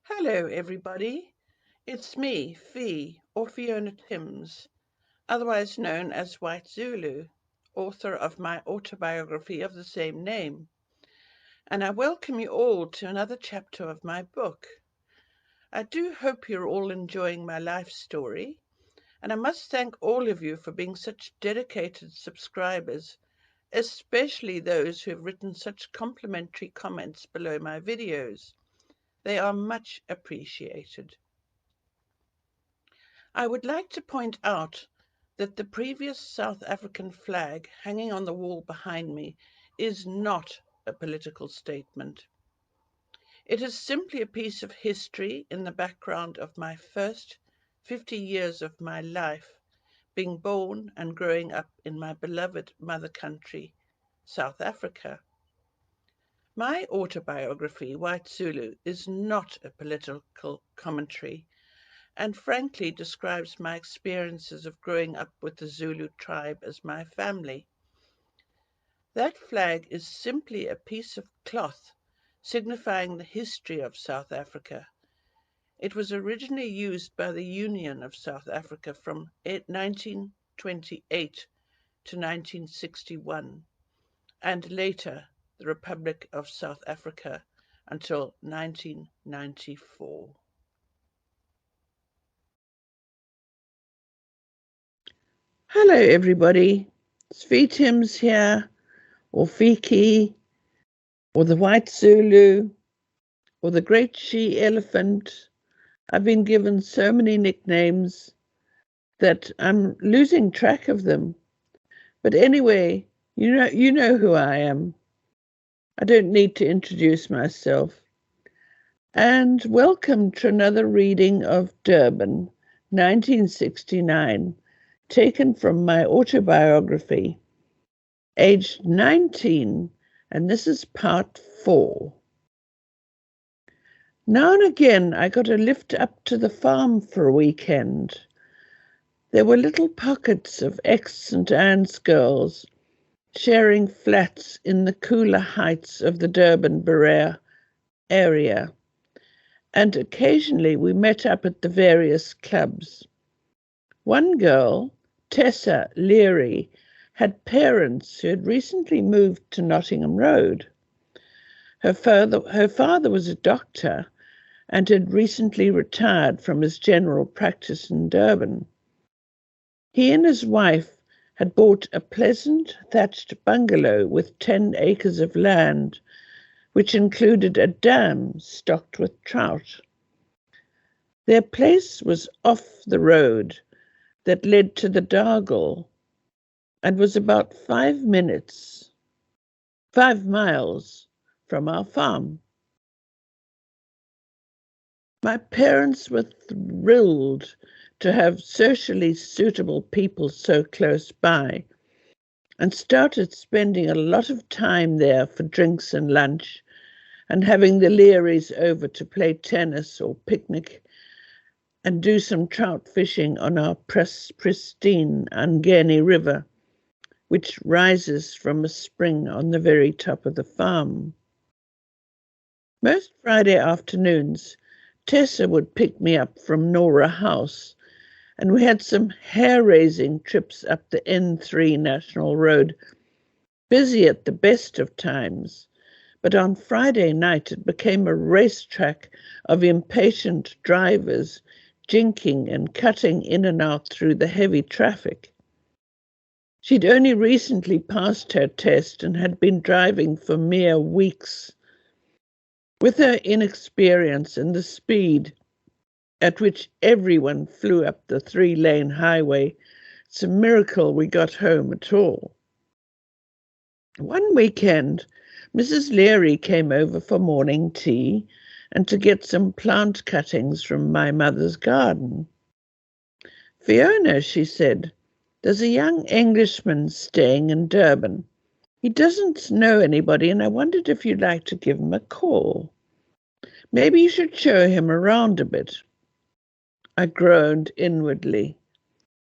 Hello, everybody. It's me, Fee, or Fiona Timms, otherwise known as White Zulu, author of my autobiography of the same name. And I welcome you all to another chapter of my book. I do hope you're all enjoying my life story, and I must thank all of you for being such dedicated subscribers, especially those who have written such complimentary comments below my videos. They are much appreciated. I would like to point out that the previous South African flag hanging on the wall behind me is not a political statement. It is simply a piece of history in the background of my first 50 years of my life, being born and growing up in my beloved mother country, South Africa. My autobiography, White Zulu, is not a political commentary, and frankly describes my experiences of growing up with the Zulu tribe as my family. That flag is simply a piece of cloth signifying the history of South Africa. It was originally used by the Union of South Africa from 1928 to 1961, and later the Republic of South Africa until 1994. Hello, everybody. It's Fiona Timms here, or Fiki, or the White Zulu, or the Great She-Elephant. I've been given so many nicknames that I'm losing track of them. But anyway, you know who I am. I don't need to introduce myself. And welcome to another reading of Durban, 1969, taken from my autobiography, aged 19, and this is part 4. Now and again I got a lift up to the farm for a weekend. There were little pockets of ex St Anne's girls sharing flats in the cooler heights of the Durban Berea area, and occasionally we met up at the various clubs. One girl, Tessa Leary, had parents who had recently moved to Nottingham Road. Her father was a doctor and had recently retired from his general practice in Durban. He and his wife had bought a pleasant thatched bungalow with 10 acres of land, which included a dam stocked with trout. Their place was off the road that led to the Dargle and was about 5 miles from our farm. My parents were thrilled to have socially suitable people so close by and started spending a lot of time there for drinks and lunch and having the Learys over to play tennis or picnic and do some trout fishing on our pristine Angeni River, which rises from a spring on the very top of the farm. Most Friday afternoons, Tessa would pick me up from NAWRA House, and we had some hair-raising trips up the N3 National Road, busy at the best of times, but on Friday night it became a racetrack of impatient drivers jinking and cutting in and out through the heavy traffic. She'd only recently passed her test and had been driving for mere weeks. With her inexperience and the speed at which everyone flew up the 3-lane highway, it's a miracle we got home at all. One weekend, Mrs. Leary came over for morning tea and to get some plant cuttings from my mother's garden. "Fiona," she said, "there's a young Englishman staying in Durban. He doesn't know anybody, and I wondered if you'd like to give him a call. Maybe you should show him around a bit." I groaned inwardly.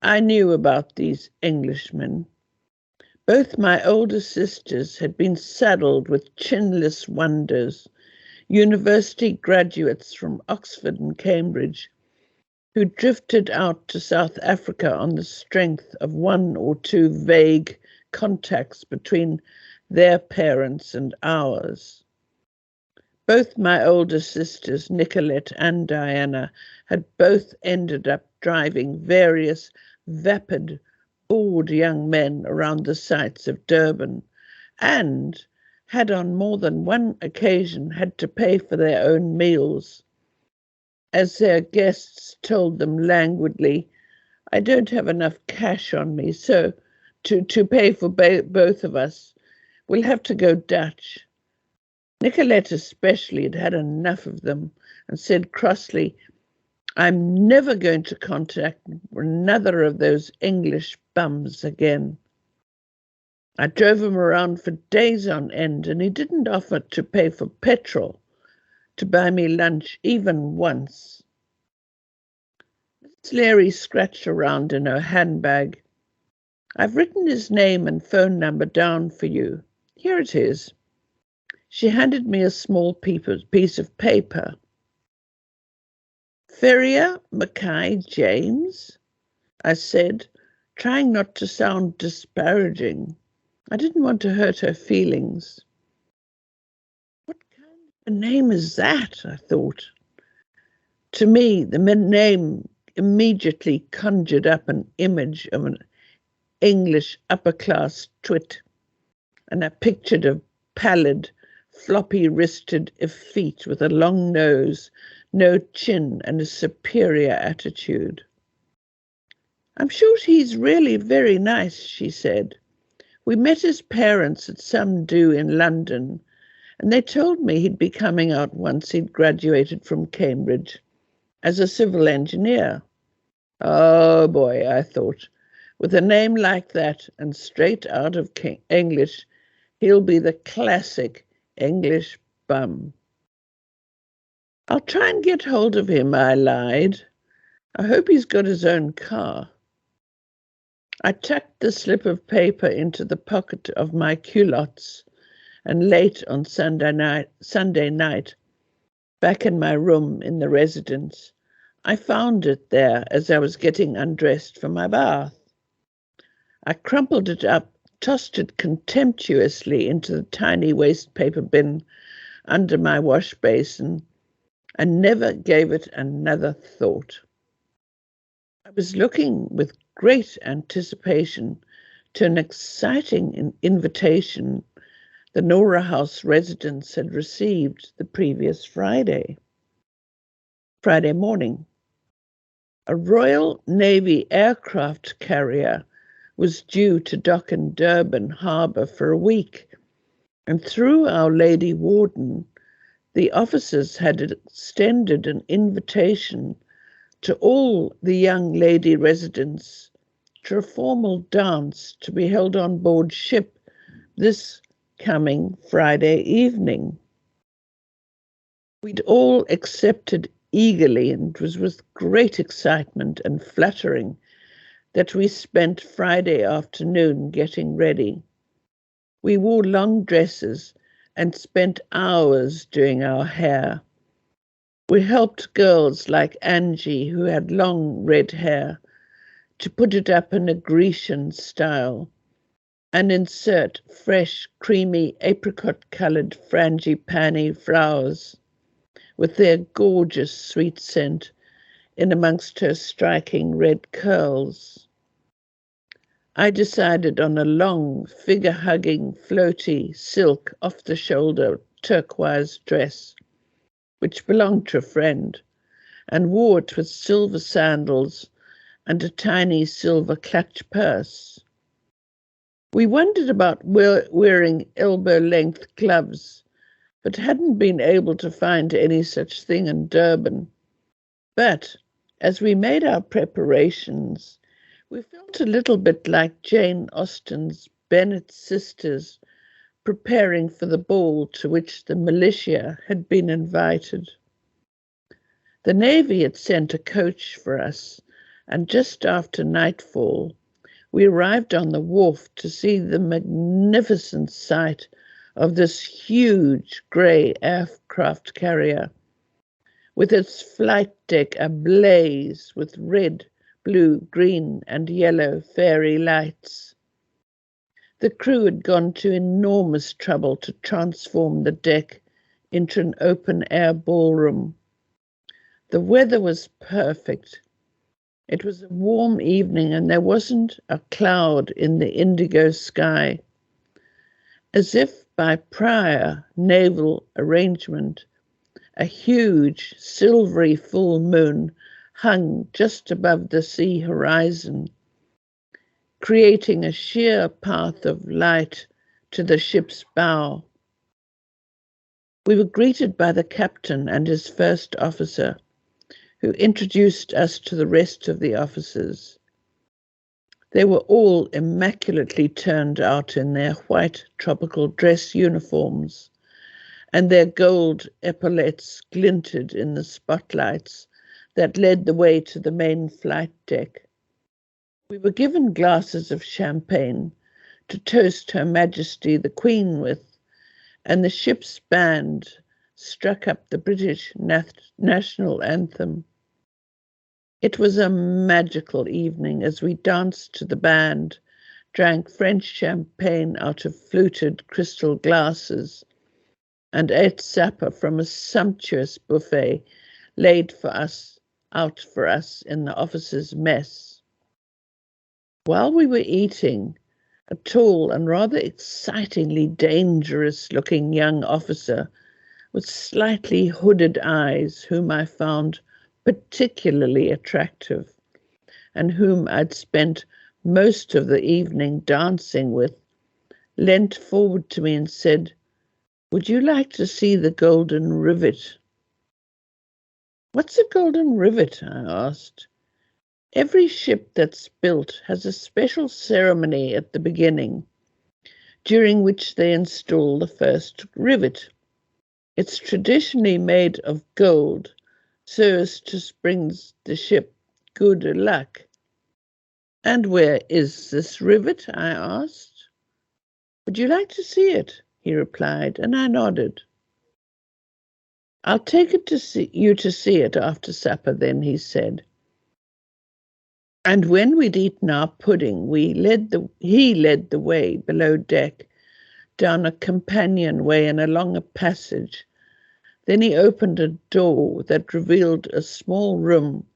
I knew about these Englishmen. Both my older sisters had been saddled with chinless wonders, university graduates from Oxford and Cambridge who drifted out to South Africa on the strength of one or two vague contacts between their parents and ours. Both my older sisters, Nicolette and Diana, had both ended up driving various vapid, bored young men around the sights of Durban, and had on more than one occasion had to pay for their own meals. As their guests told them languidly, "I don't have enough cash on me, so to pay for both of us, we'll have to go Dutch." Nicolette especially had had enough of them and said crossly, "I'm never going to contact another of those English bums again." I drove him around for days on end, and he didn't offer to pay for petrol to buy me lunch even once. Miss Leary scratched around in her handbag. "I've written his name and phone number down for you. Here it is." She handed me a small piece of paper. "Ferrier Mackay James?" I said, trying not to sound disparaging. I didn't want to hurt her feelings. What kind of a name is that? I thought. To me, the name immediately conjured up an image of an English upper-class twit, and I pictured a pallid, floppy-wristed effete with a long nose, no chin, and a superior attitude. "I'm sure he's really very nice," she said. "We met his parents at some do in London, and they told me he'd be coming out once he'd graduated from Cambridge as a civil engineer." Oh boy, I thought, with a name like that and straight out of English, he'll be the classic English bum. "I'll try and get hold of him," I lied. "I hope he's got his own car." I tucked the slip of paper into the pocket of my culottes, and late on Sunday night, back in my room in the residence, I found it there as I was getting undressed for my bath. I crumpled it up, tossed it contemptuously into the tiny waste paper bin under my wash basin, and never gave it another thought. I was looking with great anticipation to an exciting invitation the NAWRA House residents had received the previous Friday morning. A Royal Navy aircraft carrier was due to dock in Durban harbour for a week, and through Our Lady Warden, the officers had extended an invitation to all the young lady residents to a formal dance to be held on board ship this coming Friday evening. We'd all accepted eagerly, and it was with great excitement and fluttering that we spent Friday afternoon getting ready. We wore long dresses and spent hours doing our hair. We helped girls like Angie, who had long red hair, to put it up in a Grecian style and insert fresh, creamy, apricot-coloured frangipani flowers with their gorgeous sweet scent in amongst her striking red curls. I decided on a long, figure-hugging, floaty, silk, off-the-shoulder turquoise dress, which belonged to a friend, and wore it with silver sandals and a tiny silver clutch purse. We wondered about wearing elbow-length gloves, but hadn't been able to find any such thing in Durban. But as we made our preparations, we felt a little bit like Jane Austen's Bennet sisters preparing for the ball to which the militia had been invited. The Navy had sent a coach for us, and just after nightfall, we arrived on the wharf to see the magnificent sight of this huge grey aircraft carrier, with its flight deck ablaze with red, blue, green, and yellow fairy lights. The crew had gone to enormous trouble to transform the deck into an open-air ballroom. The weather was perfect. It was a warm evening and there wasn't a cloud in the indigo sky. As if by prior naval arrangement, a huge silvery full moon hung just above the sea horizon, creating a sheer path of light to the ship's bow. We were greeted by the captain and his first officer, who introduced us to the rest of the officers. They were all immaculately turned out in their white tropical dress uniforms, and their gold epaulets glinted in the spotlights that led the way to the main flight deck. We were given glasses of champagne to toast Her Majesty the Queen with, and the ship's band struck up the British national anthem. It was a magical evening as we danced to the band, drank French champagne out of fluted crystal glasses, and ate supper from a sumptuous buffet laid out for us in the officers' mess. While we were eating, a tall and rather excitingly dangerous-looking young officer with slightly hooded eyes, whom I found particularly attractive, and whom I'd spent most of the evening dancing with, leant forward to me and said, "Would you like to see the golden rivet?" "What's a golden rivet?" I asked. "Every ship that's built has a special ceremony at the beginning, during which they install the first rivet. It's traditionally made of gold, so as to bring the ship good luck." "And where is this rivet?" I asked. "Would you like to see it?" he replied, and I nodded. "I'll take it you to see it after supper then," he said. And when we'd eaten our pudding, he led the way below deck, down a companionway and along a passage. Then he opened a door that revealed a small room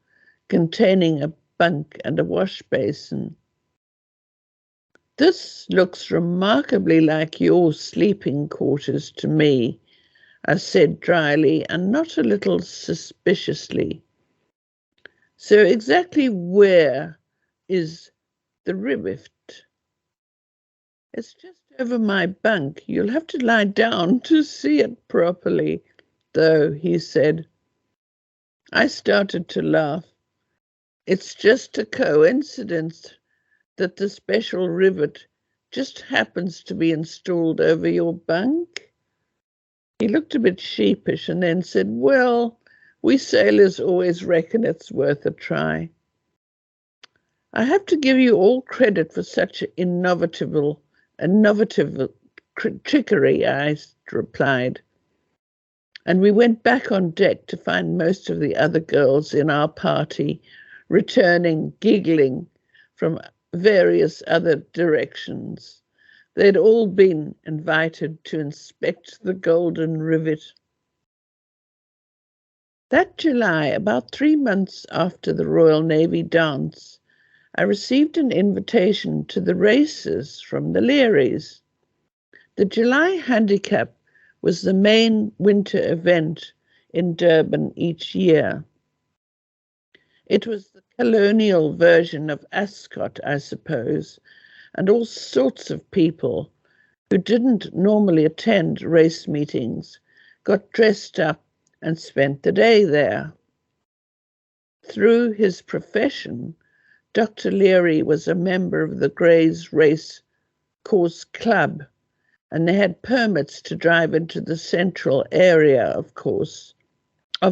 containing a bunk and a wash basin. "This looks remarkably like your sleeping quarters to me," I said dryly and not a little suspiciously. "So exactly where is the rivet?" "It's just over my bunk. You'll have to lie down to see it properly, though," he said. I started to laugh. "It's just a coincidence that the special rivet just happens to be installed over your bunk?" He looked a bit sheepish and then said, "Well, we sailors always reckon it's worth a try." "I have to give you all credit for such innovative trickery," I replied. And we went back on deck to find most of the other girls in our party returning giggling from various other directions. They'd all been invited to inspect the golden rivet. That July, about 3 months after the Royal Navy dance, I received an invitation to the races from the Learys. The July handicap was the main winter event in Durban each year. It was the colonial version of Ascot, I suppose, and all sorts of people who didn't normally attend race meetings got dressed up and spent the day there. Through his profession, Dr. Leary was a member of the Greys Race Course Club, and they had permits to drive into the central area, of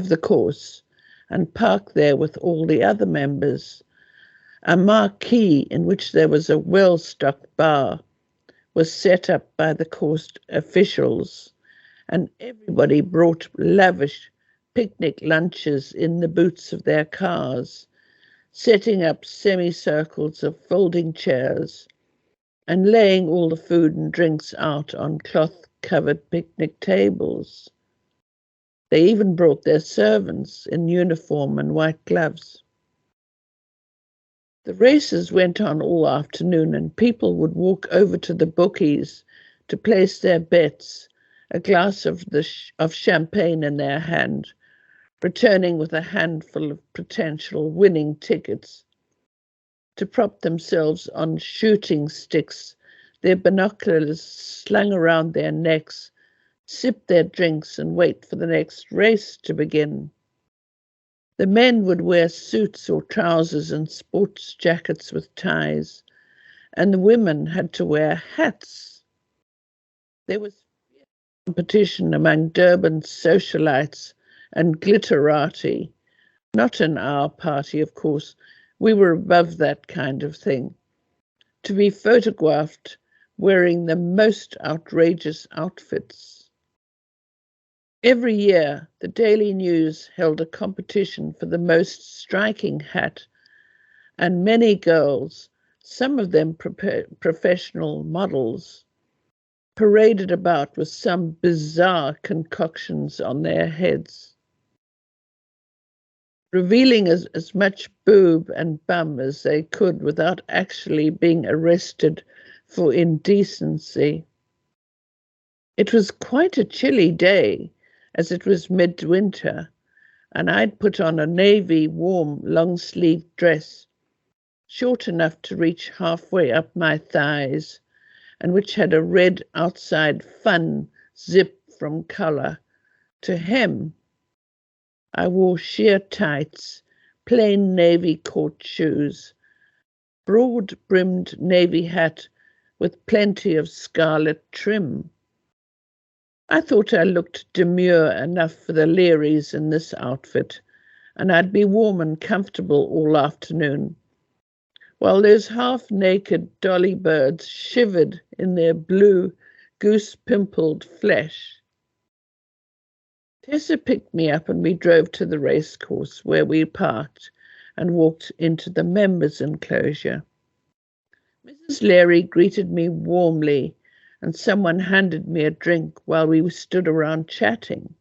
the course, and park there with all the other members. A marquee in which there was a well-stocked bar was set up by the coast officials, and everybody brought lavish picnic lunches in the boots of their cars, setting up semicircles of folding chairs and laying all the food and drinks out on cloth-covered picnic tables. They even brought their servants in uniform and white gloves. The races went on all afternoon, and people would walk over to the bookies to place their bets, a glass of champagne in their hand, returning with a handful of potential winning tickets, to prop themselves on shooting sticks, their binoculars slung around their necks, sip their drinks and wait for the next race to begin. The men would wear suits or trousers and sports jackets with ties, and the women had to wear hats. There was competition among Durban socialites and glitterati, not in our party, of course. We were above that kind of thing. To be photographed wearing the most outrageous outfits. Every year, the Daily News held a competition for the most striking hat, and many girls, some of them professional models, paraded about with some bizarre concoctions on their heads, revealing as much boob and bum as they could without actually being arrested for indecency. It was quite a chilly day, as it was midwinter, and I'd put on a navy warm long-sleeved dress, short enough to reach halfway up my thighs, and which had a red outside fun zip from collar to hem. I wore sheer tights, plain navy court shoes, broad-brimmed navy hat with plenty of scarlet trim. I thought I looked demure enough for the Learys in this outfit, and I'd be warm and comfortable all afternoon, while those half-naked dolly birds shivered in their blue, goose-pimpled flesh. Tessa picked me up and we drove to the racecourse, where we parked and walked into the members' enclosure. Mrs. Leary greeted me warmly, and someone handed me a drink while we stood around chatting.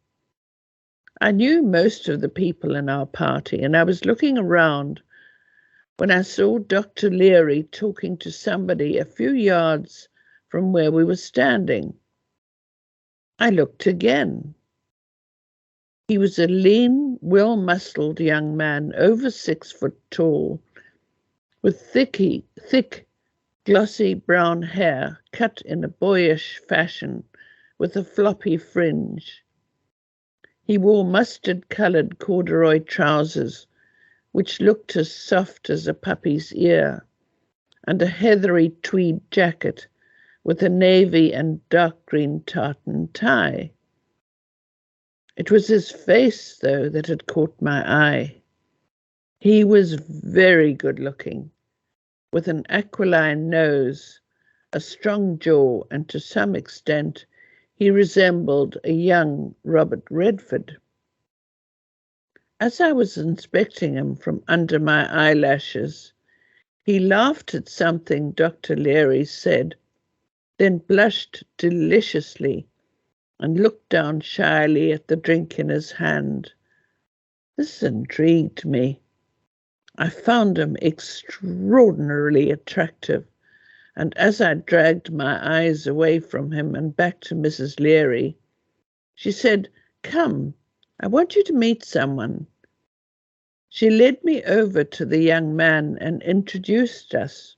I knew most of the people in our party, and I was looking around when I saw Dr. Leary talking to somebody a few yards from where we were standing. I looked again. He was a lean, well-muscled young man, over 6 foot tall, with thick, glossy brown hair cut in a boyish fashion with a floppy fringe. He wore mustard-coloured corduroy trousers, which looked as soft as a puppy's ear, and a heathery tweed jacket with a navy and dark green tartan tie. It was his face, though, that had caught my eye. He was very good-looking, with an aquiline nose, a strong jaw, and to some extent he resembled a young Robert Redford. As I was inspecting him from under my eyelashes, he laughed at something Dr. Leary said, then blushed deliciously and looked down shyly at the drink in his hand. This intrigued me. I found him extraordinarily attractive, and as I dragged my eyes away from him and back to Mrs. Leary, she said, "Come, I want you to meet someone." She led me over to the young man and introduced us.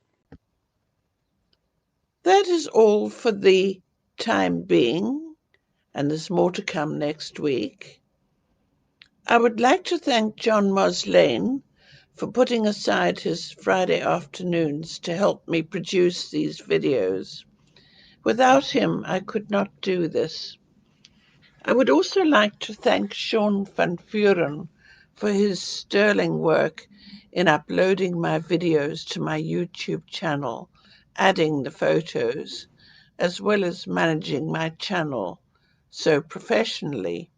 That is all for the time being, and there's more to come next week. I would like to thank John Moslane for putting aside his Friday afternoons to help me produce these videos. Without him, I could not do this. I would also like to thank Sean van Vuren for his sterling work in uploading my videos to my YouTube channel, adding the photos, as well as managing my channel so professionally.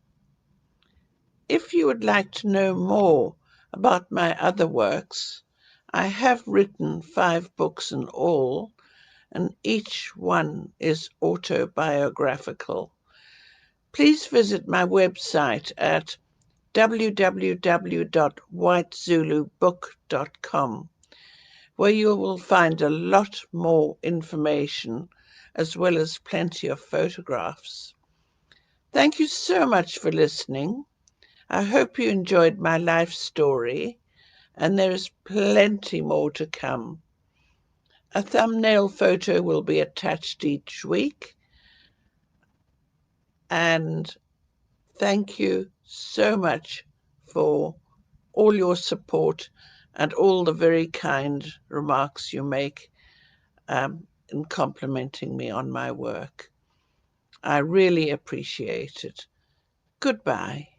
If you would like to know more about my other works, I have written 5 books in all, and each one is autobiographical. Please visit my website at www.whitezulubook.com, where you will find a lot more information as well as plenty of photographs. Thank you so much for listening. I hope you enjoyed my life story, and there is plenty more to come. A thumbnail photo will be attached each week, and thank you so much for all your support and all the very kind remarks you make in complimenting me on my work. I really appreciate it. Goodbye.